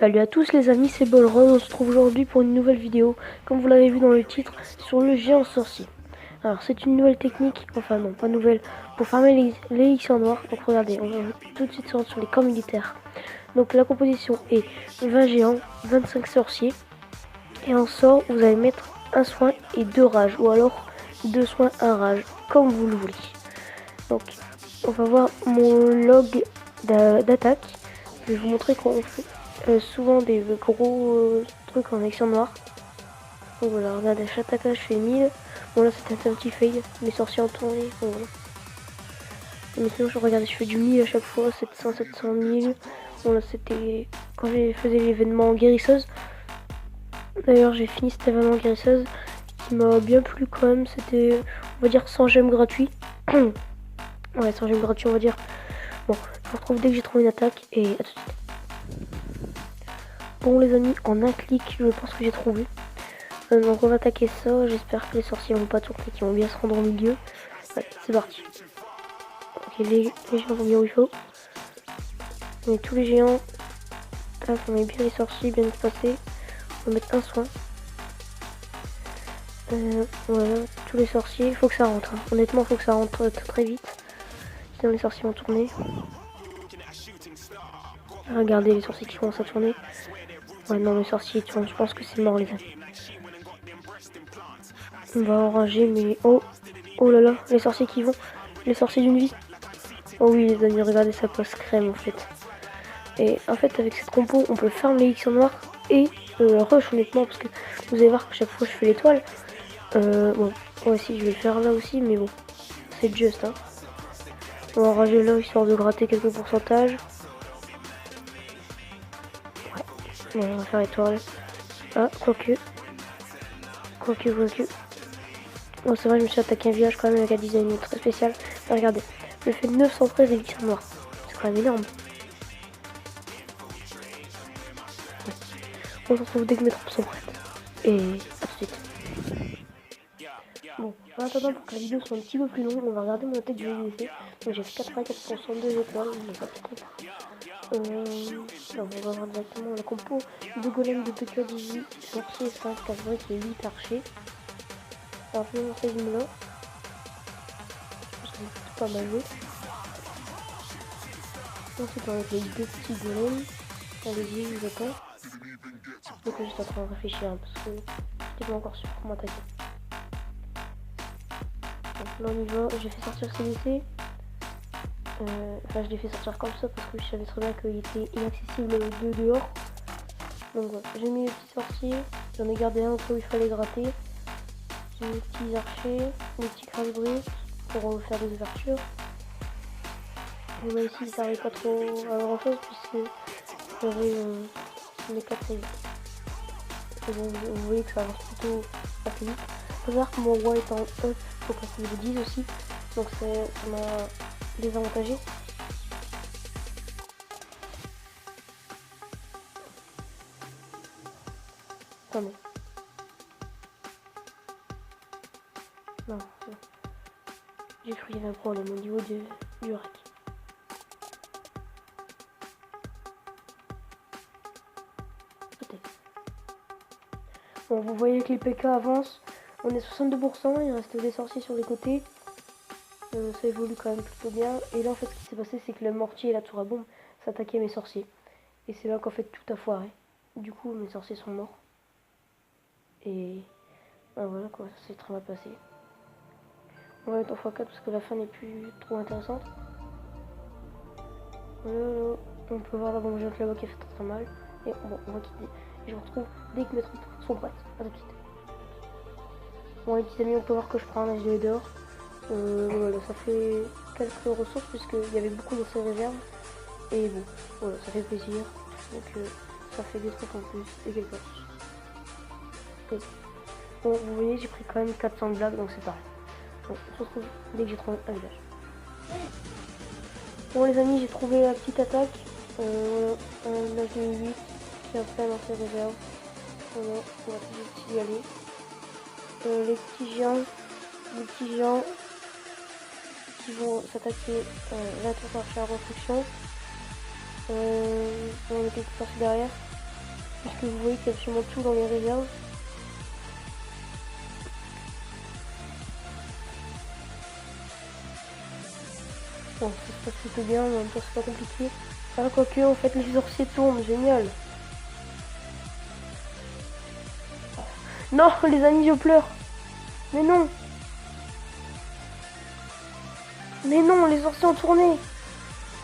Salut à tous les amis, c'est Bolron, on se trouve aujourd'hui pour une nouvelle vidéo, comme vous l'avez vu dans le titre, sur le géant sorcier. Alors c'est une nouvelle technique, enfin non pas nouvelle, pour farmer les élixirs noirs. Donc regardez, on va tout de suite se rendre sur les camps militaires. Donc la composition est 20 géants, 25 sorciers, et en sort vous allez mettre un soin et 2 rages, ou alors 2 soins, 1 rage, comme vous le voulez. Donc on va voir mon log d'attaque. Je vais vous montrer qu'on fait souvent des gros trucs en élection noire. Donc voilà, regardez, à chaque attaque je fais 1000. Bon là c'était un petit fail, mes sorciers en tournée. Donc voilà. Mais sinon je regarde, je fais du 1000 à chaque fois, 700, 700, 1000. Bon là c'était quand j'ai fait l'événement guérisseuse. D'ailleurs j'ai fini cet événement guérisseuse qui m'a bien plu quand même. C'était, on va dire, 100 gemmes gratuits. Ouais, 100 gemmes gratuits on va dire. Bon, je vous retrouve dès que j'ai trouvé une attaque et à tout de suite. Bon les amis, en un clic, je pense que j'ai trouvé. Donc on va attaquer ça, j'espère que les sorciers vont pas tourner, qu'ils vont bien se rendre au milieu. Ouais, c'est parti. Ok, les géants vont bien où il faut. On met tous les géants. Tac, on met bien les sorciers, bien espacés. On va mettre un soin. Voilà, tous les sorciers, il faut que ça rentre. Hein. Honnêtement, il faut que ça rentre très vite. Sinon les sorciers vont tourner. Regardez les sorciers qui commencent à tourner. Ouais, non, les sorciers tournent, je pense que c'est mort les amis. On va enrager, mais oh là là, les sorciers qui vont, les sorciers d'une vie. Oh oui les amis, regardez, ça passe crème en fait. Et en fait avec cette compo on peut farm l'élixir noir et rush honnêtement, parce que vous allez voir que chaque fois je fais l'étoile. Bon, moi aussi je vais le faire là aussi, mais bon, c'est juste hein. On va enrager là histoire de gratter quelques pourcentages. Ouais, bon, on va faire étoile. Ah, quoique. Bon, c'est vrai, je me suis attaqué un village quand même avec un design très spécial. Mais regardez, je fais 913 élixirs noirs. C'est quand même énorme. On se retrouve dès que mes troupes sont prêtes. Et à tout de suite. Bon, en attendant, pour que la vidéo soit un petit peu plus longue, on va regarder mon attaque du VDC. Donc j'ai fait 84% de étoiles, mais pas trop. On va voir directement la compo de golem de PK 18, sorcier 5, casse-briques et 8 archers. Alors je vais montrer ce là. Je pense que c'est pas mal joué. Ensuite on va mettre les deux petits golems. Allez-y, je vous attends. Donc juste en train de réfléchir hein, parce que j'étais pas encore sûr comment attaquer. Donc là on y va, j'ai fait sortir CDC. Enfin je l'ai fait sortir comme ça parce que je savais très bien qu'il était inaccessible de dehors. Donc voilà, j'ai mis les petits sorciers, j'en ai gardé un au cas où il fallait gratter. J'ai mis les petits archers, les petits crash-briques pour faire des ouvertures. Et même si ça n'arrive pas trop à grand chose puisque j'avais mes 4 saves. Et bon, vous voyez que ça avance plutôt assez vite. Il faut savoir que mon roi est en up pour passer niveau 10 aussi, donc ça m'a désavantagé. Attendez. Non, j'ai cru qu'il y avait un problème au niveau du rack. Peut-être. Bon, vous voyez que les PK avancent. On est 62%, il reste des sorciers sur les côtés. Ça évolue quand même plutôt bien. Et là, en fait, ce qui s'est passé, c'est que le mortier et la tour à bombe s'attaquaient à mes sorciers. Et c'est là qu'en fait, tout a foiré. Du coup, mes sorciers sont morts. Et ben voilà quoi, ça s'est très mal passé. On va mettre en x4 parce que la fin n'est plus trop intéressante. Voilà, on peut voir la bombe géante là-bas qui a fait très mal. Et bon, on va quitter. Et je vous retrouve dès que mes troupes sont prêtes. À tout de suite. Bon les petits amis, on peut voir que je prends un HD dehors. Voilà, ça fait quelques ressources puisqu'il y avait beaucoup dans ces réserves. Et bon, voilà, ça fait plaisir. Donc ça fait des troupes en plus et quelques ressources. Et, bon, vous voyez, j'ai pris quand même 400 blagues, donc c'est pareil. Bon, on se retrouve dès que j'ai trouvé un village. Bon les amis, j'ai trouvé la petite attaque. Voilà, un âge de 8 et après dans ses réserves. Voilà, on va tout de suite y aller. Les petits géants qui vont s'attaquer la tour d'archer à restriction. On a quelques sorties derrière. puisque vous voyez qu'il y a absolument tout dans les réserves. Bon, ça se passe plutôt bien, en même temps c'est pas compliqué. Ah, quoique, en fait, les sorciers tournent, génial. Non, les amis, je pleure. Mais non. Mais non, les sorciers ont tourné.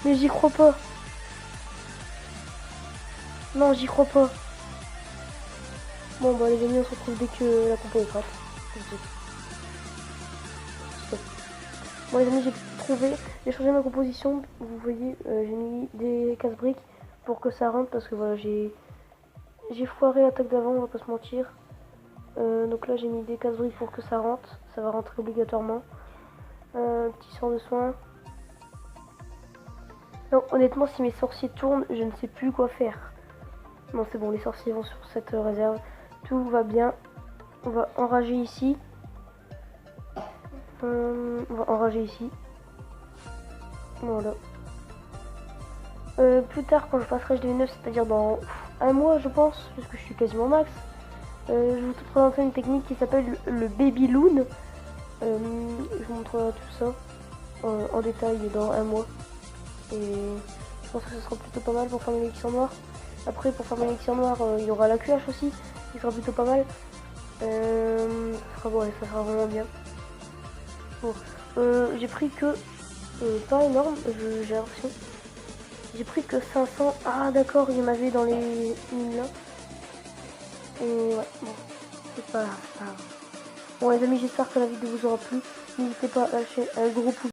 Mais j'y crois pas. Non, j'y crois pas. Bon, bah les amis, on se retrouve dès que la compo est prête. Stop. Bon les amis, j'ai trouvé, j'ai changé ma composition. Vous voyez, j'ai mis des casse-briques pour que ça rentre parce que voilà, j'ai foiré l'attaque d'avant, on va pas se mentir. Donc là, j'ai mis des casse-briques pour que ça rentre. Ça va rentrer obligatoirement. Petit sort de soin. Non, honnêtement, si mes sorciers tournent, je ne sais plus quoi faire. Non, c'est bon, les sorciers vont sur cette réserve. Tout va bien. On va enrager ici. On va enrager ici. Voilà. Plus tard, quand je passerai HD9, c'est-à-dire dans un mois, je pense, parce que je suis quasiment max, je vais vous présenter une technique qui s'appelle le Baby Loon. Je vous montrerai tout ça en détail dans un mois. Et je pense que ce sera plutôt pas mal pour faire l'élixir noir. Après, pour faire l'élixir noir, il y aura la QH aussi, qui sera plutôt pas mal. Ça sera bon, ça sera vraiment bien. Bon, j'ai pris que pas énorme, j'ai l'impression. J'ai pris que 500. Ah d'accord, il y en avait dans les mines là. Et ouais, bon, c'est pas grave. Bon les amis, j'espère que la vidéo vous aura plu. N'hésitez pas à lâcher un gros pouce.